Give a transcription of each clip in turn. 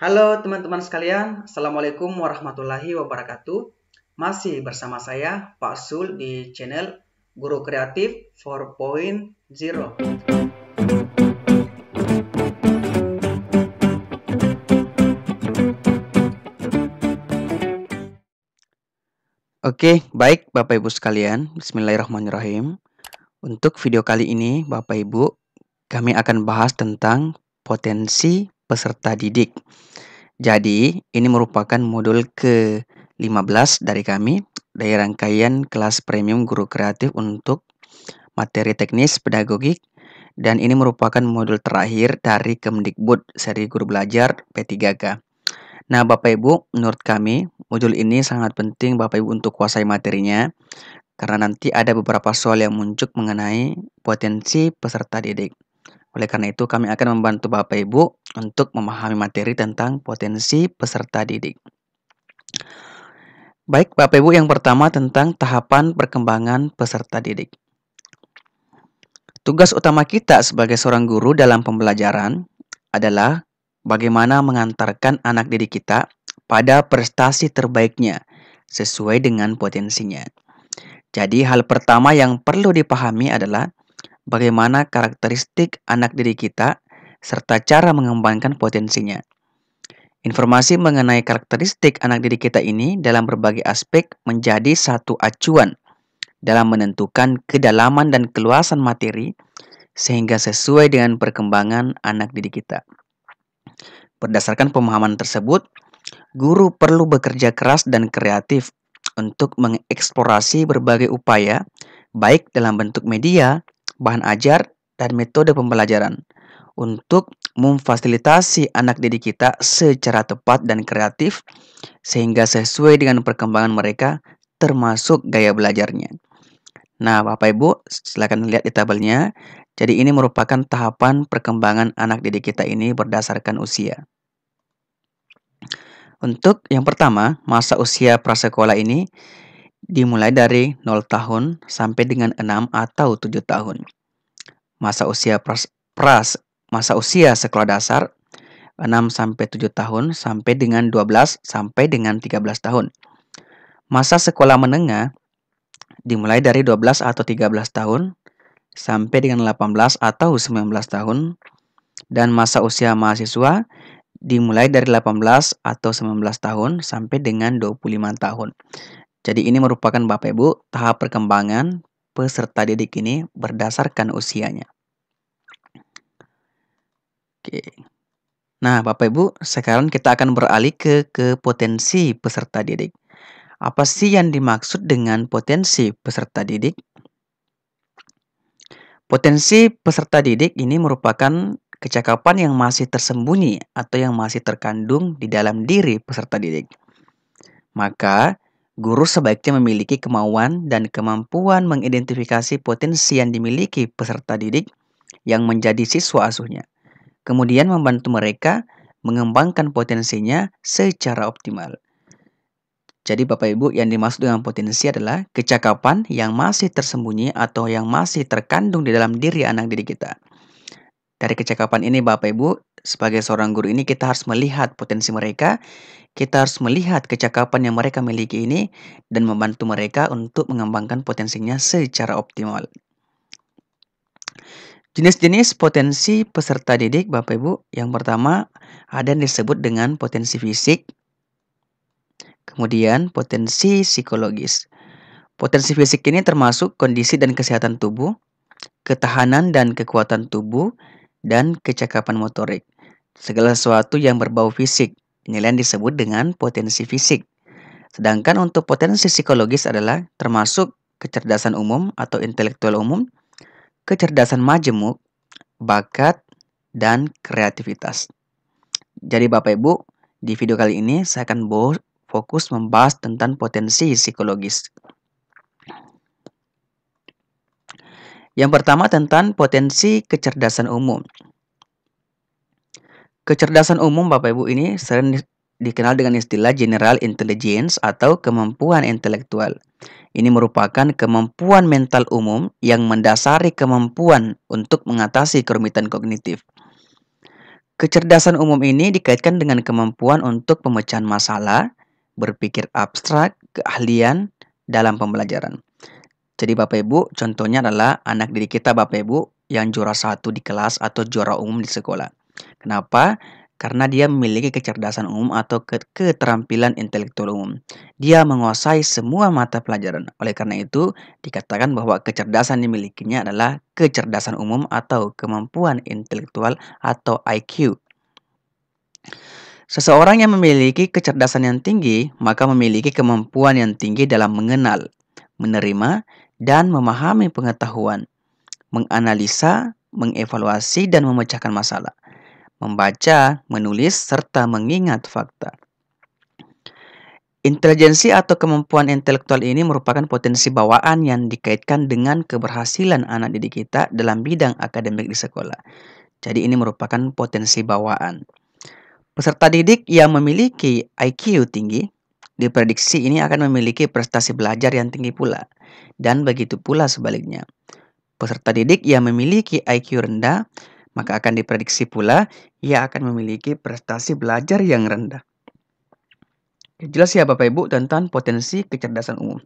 Halo teman-teman sekalian, Assalamualaikum warahmatullahi wabarakatuh. Masih bersama saya, Pak Sul, di channel Guru Kreatif 4.0. Oke, baik Bapak Ibu sekalian, Bismillahirrahmanirrahim. Untuk video kali ini, Bapak Ibu, kami akan bahas tentang potensi peserta didik. Jadi, ini merupakan modul ke-15 dari kami, dari rangkaian kelas premium guru kreatif untuk materi teknis pedagogik, dan ini merupakan modul terakhir dari Kemdikbud seri guru belajar P3K. Nah, Bapak Ibu, menurut kami, modul ini sangat penting Bapak Ibu untuk kuasai materinya, karena nanti ada beberapa soal yang muncul mengenai potensi peserta didik. Oleh karena itu, kami akan membantu Bapak Ibu untuk memahami materi tentang potensi peserta didik. Baik, Bapak Ibu, yang pertama tentang tahapan perkembangan peserta didik. Tugas utama kita sebagai seorang guru dalam pembelajaran adalah bagaimana mengantarkan anak didik kita pada prestasi terbaiknya sesuai dengan potensinya. Jadi, hal pertama yang perlu dipahami adalah bagaimana karakteristik anak didik kita serta cara mengembangkan potensinya. Informasi mengenai karakteristik anak didik kita ini dalam berbagai aspek menjadi satu acuan dalam menentukan kedalaman dan keluasan materi sehingga sesuai dengan perkembangan anak didik kita. Berdasarkan pemahaman tersebut, guru perlu bekerja keras dan kreatif untuk mengeksplorasi berbagai upaya, baik dalam bentuk media, bahan ajar, dan metode pembelajaran, untuk memfasilitasi anak didik kita secara tepat dan kreatif, sehingga sesuai dengan perkembangan mereka, termasuk gaya belajarnya. Nah, Bapak Ibu, silakan lihat di tabelnya. Jadi ini merupakan tahapan perkembangan anak didik kita ini berdasarkan usia. Untuk yang pertama, masa usia prasekolah ini dimulai dari 0 tahun sampai dengan 6 atau 7 tahun. Masa usia masa usia sekolah dasar 6 sampai 7 tahun sampai dengan 12 sampai dengan 13 tahun. Masa sekolah menengah dimulai dari 12 atau 13 tahun sampai dengan 18 atau 19 tahun, dan masa usia mahasiswa dimulai dari 18 atau 19 tahun sampai dengan 25 tahun. Jadi ini merupakan Bapak Ibu tahap perkembangan peserta didik ini berdasarkan usianya. Oke. Nah, Bapak Ibu, sekarang kita akan beralih ke potensi peserta didik. Apa sih yang dimaksud dengan potensi peserta didik? Potensi peserta didik ini merupakan kecakapan yang masih tersembunyi atau yang masih terkandung di dalam diri peserta didik. Maka, guru sebaiknya memiliki kemauan dan kemampuan mengidentifikasi potensi yang dimiliki peserta didik yang menjadi siswa asuhnya. Kemudian membantu mereka mengembangkan potensinya secara optimal. Jadi Bapak Ibu, yang dimaksud dengan potensi adalah kecakapan yang masih tersembunyi atau yang masih terkandung di dalam diri anak didik kita. Dari kecakapan ini Bapak Ibu, sebagai seorang guru ini kita harus melihat potensi mereka, kita harus melihat kecakapan yang mereka miliki ini dan membantu mereka untuk mengembangkan potensinya secara optimal. Jenis-jenis potensi peserta didik Bapak Ibu, yang pertama ada yang disebut dengan potensi fisik, kemudian potensi psikologis. Potensi fisik ini termasuk kondisi dan kesehatan tubuh, ketahanan dan kekuatan tubuh, dan kecakapan motorik. Segala sesuatu yang berbau fisik, inilah yang disebut dengan potensi fisik. Sedangkan untuk potensi psikologis adalah termasuk kecerdasan umum atau intelektual umum, kecerdasan majemuk, bakat, dan kreativitas. Jadi Bapak Ibu, di video kali ini saya akan fokus membahas tentang potensi psikologis. Yang pertama tentang potensi kecerdasan umum. Kecerdasan umum Bapak Ibu ini sering dikenal dengan istilah general intelligence atau kemampuan intelektual. Ini merupakan kemampuan mental umum yang mendasari kemampuan untuk mengatasi kerumitan kognitif. Kecerdasan umum ini dikaitkan dengan kemampuan untuk pemecahan masalah, berpikir abstrak, keahlian dalam pembelajaran. Jadi Bapak Ibu, contohnya adalah anak didik kita Bapak Ibu yang juara satu di kelas atau juara umum di sekolah. Kenapa? Karena dia memiliki kecerdasan umum atau keterampilan intelektual umum. Dia menguasai semua mata pelajaran. Oleh karena itu, dikatakan bahwa kecerdasan yang dimilikinya adalah kecerdasan umum atau kemampuan intelektual atau IQ. Seseorang yang memiliki kecerdasan yang tinggi, maka memiliki kemampuan yang tinggi dalam mengenal, menerima, dan memahami pengetahuan, menganalisa, mengevaluasi, dan memecahkan masalah, membaca, menulis, serta mengingat fakta. Intelijensi atau kemampuan intelektual ini merupakan potensi bawaan yang dikaitkan dengan keberhasilan anak didik kita dalam bidang akademik di sekolah. Jadi ini merupakan potensi bawaan. Peserta didik yang memiliki IQ tinggi, diprediksi ini akan memiliki prestasi belajar yang tinggi pula. Dan begitu pula sebaliknya. Peserta didik yang memiliki IQ rendah, maka akan diprediksi pula ia akan memiliki prestasi belajar yang rendah. Jelas ya Bapak Ibu tentang potensi kecerdasan umum.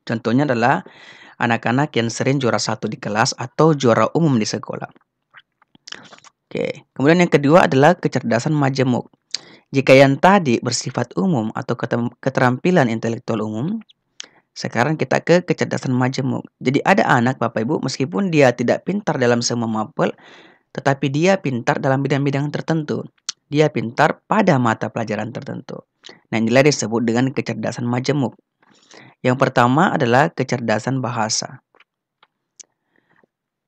Contohnya adalah anak-anak yang sering juara satu di kelas atau juara umum di sekolah. Oke, kemudian yang kedua adalah kecerdasan majemuk. Jika yang tadi bersifat umum atau keterampilan intelektual umum, sekarang kita ke kecerdasan majemuk. Jadi ada anak Bapak Ibu meskipun dia tidak pintar dalam semua mapel, tetapi dia pintar dalam bidang-bidang tertentu. Dia pintar pada mata pelajaran tertentu. Nah, inilah disebut dengan kecerdasan majemuk. Yang pertama adalah kecerdasan bahasa.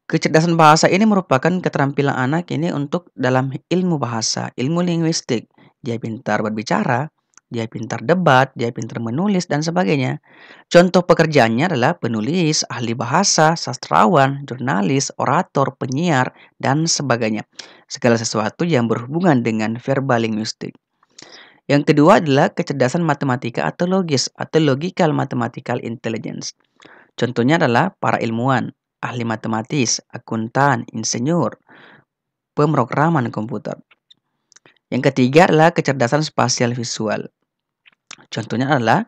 Kecerdasan bahasa ini merupakan keterampilan anak ini untuk dalam ilmu bahasa, ilmu linguistik. Dia pintar berbicara, dia pintar debat, dia pintar menulis, dan sebagainya. Contoh pekerjaannya adalah penulis, ahli bahasa, sastrawan, jurnalis, orator, penyiar, dan sebagainya. Segala sesuatu yang berhubungan dengan verbal linguistik. Yang kedua adalah kecerdasan matematika atau logis atau logical mathematical intelligence. Contohnya adalah para ilmuwan, ahli matematis, akuntan, insinyur, pemrograman komputer. Yang ketiga adalah kecerdasan spasial visual. Contohnya adalah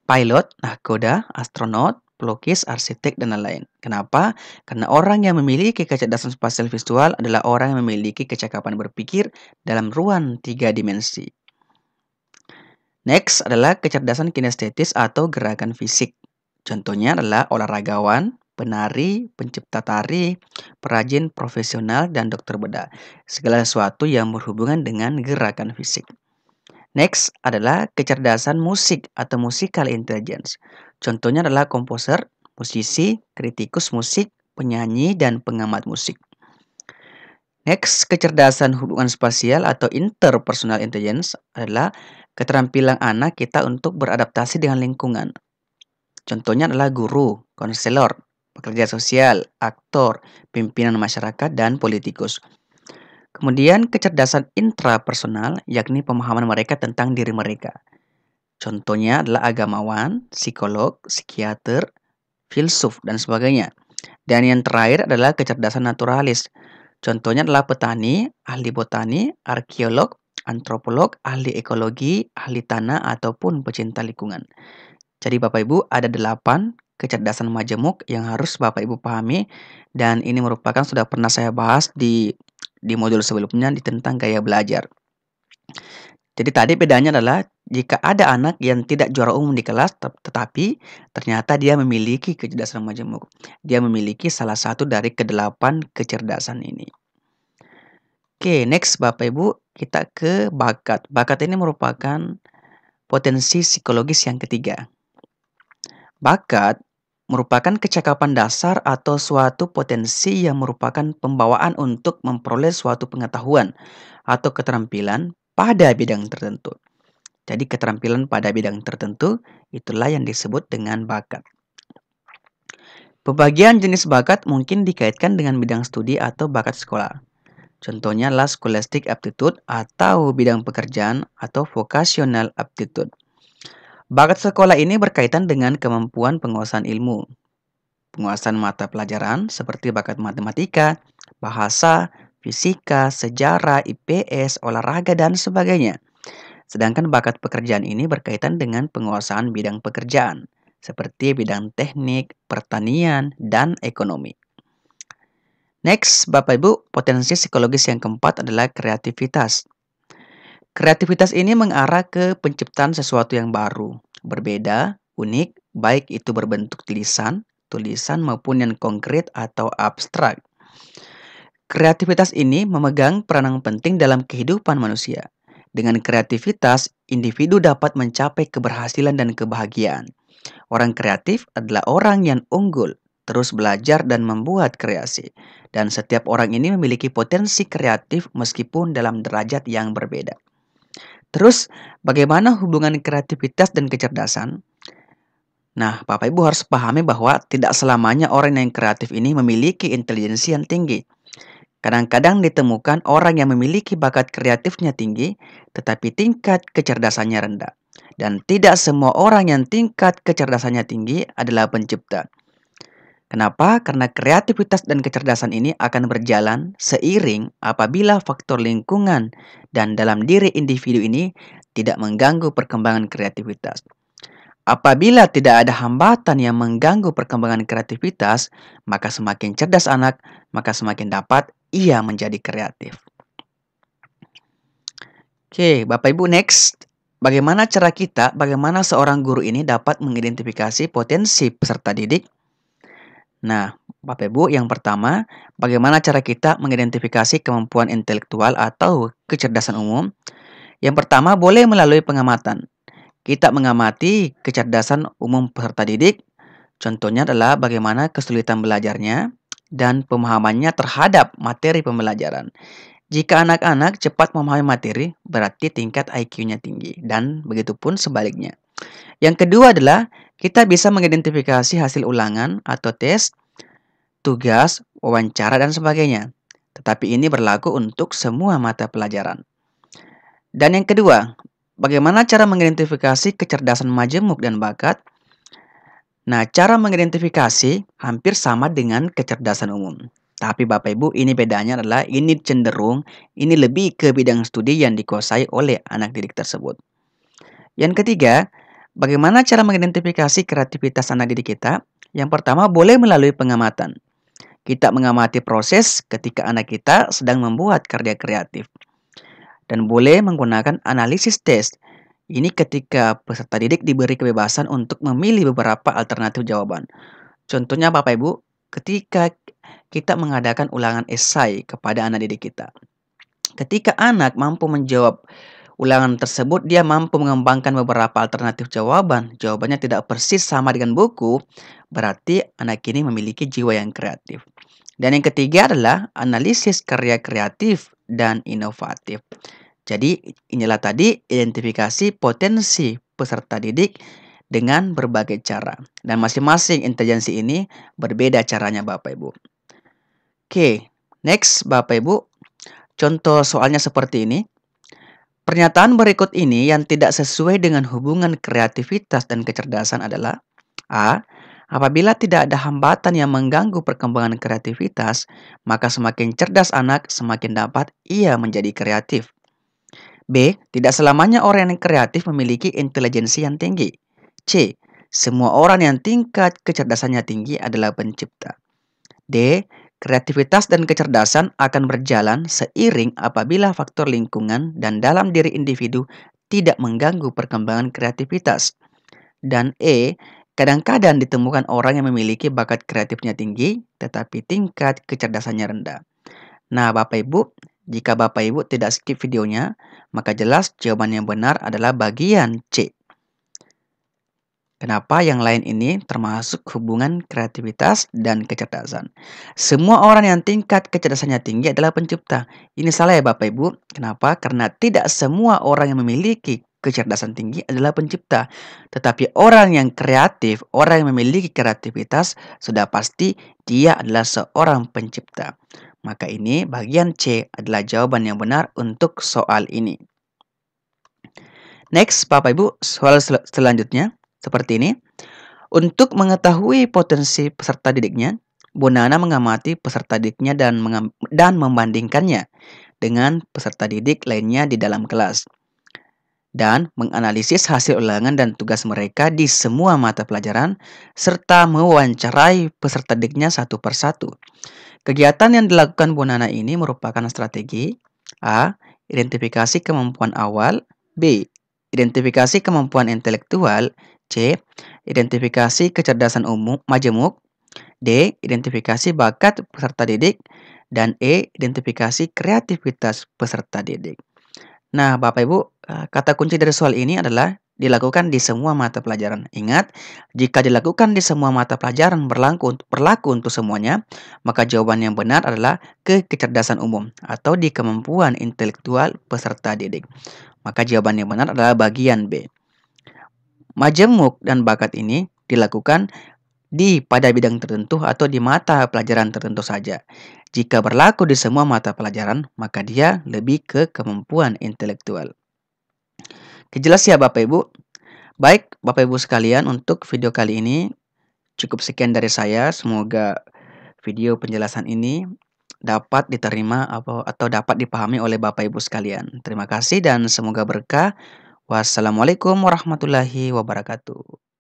pilot, nahkoda, astronot, pelukis, arsitek, dan lain-lain. Kenapa? Karena orang yang memiliki kecerdasan spasial visual adalah orang yang memiliki kecakapan berpikir dalam ruang 3 dimensi. Next adalah kecerdasan kinestetis atau gerakan fisik. Contohnya adalah olahragawan, penari, pencipta tari, perajin profesional, dan dokter bedah. Segala sesuatu yang berhubungan dengan gerakan fisik. Next adalah kecerdasan musik atau musical intelligence. Contohnya adalah komposer, musisi, kritikus musik, penyanyi, dan pengamat musik. Next, kecerdasan hubungan spasial atau interpersonal intelligence adalah keterampilan anak kita untuk beradaptasi dengan lingkungan. Contohnya adalah guru, konselor, pekerja sosial, aktor, pimpinan masyarakat, dan politikus. Kemudian kecerdasan intrapersonal, yakni pemahaman mereka tentang diri mereka. Contohnya adalah agamawan, psikolog, psikiater, filsuf, dan sebagainya. Dan yang terakhir adalah kecerdasan naturalis. Contohnya adalah petani, ahli botani, arkeolog, antropolog, ahli ekologi, ahli tanah, ataupun pecinta lingkungan. Jadi Bapak Ibu ada 8 kecerdasan majemuk yang harus Bapak Ibu pahami. Dan ini merupakan sudah pernah saya bahas di modul sebelumnya tentang gaya belajar. Jadi tadi bedanya adalah jika ada anak yang tidak juara umum di kelas tetapi ternyata dia memiliki kecerdasan majemuk. Dia memiliki salah satu dari ke-8 kecerdasan ini. Oke, next Bapak Ibu kita ke bakat. Bakat ini merupakan potensi psikologis yang ketiga. Bakat merupakan kecakapan dasar atau suatu potensi yang merupakan pembawaan untuk memperoleh suatu pengetahuan atau keterampilan pada bidang tertentu. Jadi keterampilan pada bidang tertentu itulah yang disebut dengan bakat. Pembagian jenis bakat mungkin dikaitkan dengan bidang studi atau bakat sekolah. Contohnya adalah scholastic aptitude atau bidang pekerjaan atau vocational aptitude. Bakat sekolah ini berkaitan dengan kemampuan penguasaan ilmu, penguasaan mata pelajaran seperti bakat matematika, bahasa, fisika, sejarah, IPS, olahraga, dan sebagainya. Sedangkan bakat pekerjaan ini berkaitan dengan penguasaan bidang pekerjaan, seperti bidang teknik, pertanian, dan ekonomi. Next, Bapak Ibu, potensi psikologis yang keempat adalah kreativitas. Kreativitas ini mengarah ke penciptaan sesuatu yang baru, berbeda, unik, baik itu berbentuk tulisan maupun yang konkret atau abstrak. Kreativitas ini memegang peranan penting dalam kehidupan manusia. Dengan kreativitas, individu dapat mencapai keberhasilan dan kebahagiaan. Orang kreatif adalah orang yang unggul, terus belajar dan membuat kreasi. Dan setiap orang ini memiliki potensi kreatif meskipun dalam derajat yang berbeda. Terus, bagaimana hubungan kreativitas dan kecerdasan? Nah, Bapak Ibu harus pahami bahwa tidak selamanya orang yang kreatif ini memiliki intelijensi yang tinggi. Kadang-kadang ditemukan orang yang memiliki bakat kreatifnya tinggi, tetapi tingkat kecerdasannya rendah. Dan tidak semua orang yang tingkat kecerdasannya tinggi adalah pencipta. Kenapa? Karena kreativitas dan kecerdasan ini akan berjalan seiring apabila faktor lingkungan dan dalam diri individu ini tidak mengganggu perkembangan kreativitas. Apabila tidak ada hambatan yang mengganggu perkembangan kreativitas, maka semakin cerdas anak, maka semakin dapat ia menjadi kreatif. Oke, Bapak Ibu, next. Bagaimana seorang guru ini dapat mengidentifikasi potensi peserta didik? Nah, Bapak Ibu, yang pertama, bagaimana cara kita mengidentifikasi kemampuan intelektual atau kecerdasan umum? Yang pertama, boleh melalui pengamatan. Kita mengamati kecerdasan umum peserta didik. Contohnya adalah bagaimana kesulitan belajarnya dan pemahamannya terhadap materi pembelajaran. Jika anak-anak cepat memahami materi, berarti tingkat IQ-nya tinggi, dan begitupun sebaliknya. Yang kedua adalah kita bisa mengidentifikasi hasil ulangan atau tes, tugas, wawancara, dan sebagainya. Tetapi ini berlaku untuk semua mata pelajaran. Dan yang kedua, bagaimana cara mengidentifikasi kecerdasan majemuk dan bakat? Nah, cara mengidentifikasi hampir sama dengan kecerdasan umum. Tapi Bapak Ibu, ini bedanya adalah ini lebih ke bidang studi yang dikuasai oleh anak didik tersebut. Yang ketiga, bagaimana cara mengidentifikasi kreativitas anak didik kita? Yang pertama, boleh melalui pengamatan. Kita mengamati proses ketika anak kita sedang membuat karya kreatif. Dan boleh menggunakan analisis tes. Ini ketika peserta didik diberi kebebasan untuk memilih beberapa alternatif jawaban. Contohnya Bapak Ibu, ketika kita mengadakan ulangan esai kepada anak didik kita. Ketika anak mampu menjawab ulangan tersebut, dia mampu mengembangkan beberapa alternatif jawaban. Jawabannya tidak persis sama dengan buku, berarti anak ini memiliki jiwa yang kreatif. Dan yang ketiga adalah analisis karya kreatif dan inovatif. Jadi inilah tadi identifikasi potensi peserta didik dengan berbagai cara. Dan masing-masing intelijensi ini berbeda caranya Bapak Ibu. Oke, next Bapak Ibu. Contoh soalnya seperti ini. Pernyataan berikut ini yang tidak sesuai dengan hubungan kreativitas dan kecerdasan adalah A. Apabila tidak ada hambatan yang mengganggu perkembangan kreativitas, maka semakin cerdas anak, semakin dapat ia menjadi kreatif. B. Tidak selamanya orang yang kreatif memiliki intelijensi yang tinggi. C. Semua orang yang tingkat kecerdasannya tinggi adalah pencipta. D. Kreativitas dan kecerdasan akan berjalan seiring apabila faktor lingkungan dan dalam diri individu tidak mengganggu perkembangan kreativitas. Dan E. Kadang-kadang ditemukan orang yang memiliki bakat kreatifnya tinggi, tetapi tingkat kecerdasannya rendah. Nah, Bapak Ibu, jika Bapak Ibu tidak skip videonya, maka jelas jawaban yang benar adalah bagian C. Kenapa yang lain ini termasuk hubungan kreativitas dan kecerdasan? Semua orang yang tingkat kecerdasannya tinggi adalah pencipta. Ini salah ya Bapak Ibu. Kenapa? Karena tidak semua orang yang memiliki kecerdasan tinggi adalah pencipta. Tetapi orang yang kreatif, orang yang memiliki kreativitas, sudah pasti dia adalah seorang pencipta. Maka ini bagian C adalah jawaban yang benar untuk soal ini. Next Bapak Ibu, soal selanjutnya. Seperti ini, untuk mengetahui potensi peserta didiknya, Bu Nana mengamati peserta didiknya dan membandingkannya dengan peserta didik lainnya di dalam kelas dan menganalisis hasil ulangan dan tugas mereka di semua mata pelajaran serta mewawancarai peserta didiknya satu persatu. Kegiatan yang dilakukan Bu Nana ini merupakan strategi A. Identifikasi kemampuan awal. B. Identifikasi kemampuan intelektual. C. Identifikasi kecerdasan umum majemuk. D. Identifikasi bakat peserta didik. Dan E. Identifikasi kreativitas peserta didik. Nah, Bapak Ibu, kata kunci dari soal ini adalah dilakukan di semua mata pelajaran. Ingat, jika dilakukan di semua mata pelajaran berlaku untuk semuanya, maka jawaban yang benar adalah kecerdasan umum atau di kemampuan intelektual peserta didik. Maka jawaban yang benar adalah bagian B. Majemuk dan bakat ini dilakukan pada bidang tertentu atau di mata pelajaran tertentu saja. Jika berlaku di semua mata pelajaran, maka dia lebih ke kemampuan intelektual. Jelas ya Bapak Ibu? Baik Bapak Ibu sekalian, untuk video kali ini cukup sekian dari saya. Semoga video penjelasan ini dapat diterima atau dapat dipahami oleh Bapak Ibu sekalian. Terima kasih dan semoga berkah. Wassalamualaikum warahmatullahi wabarakatuh.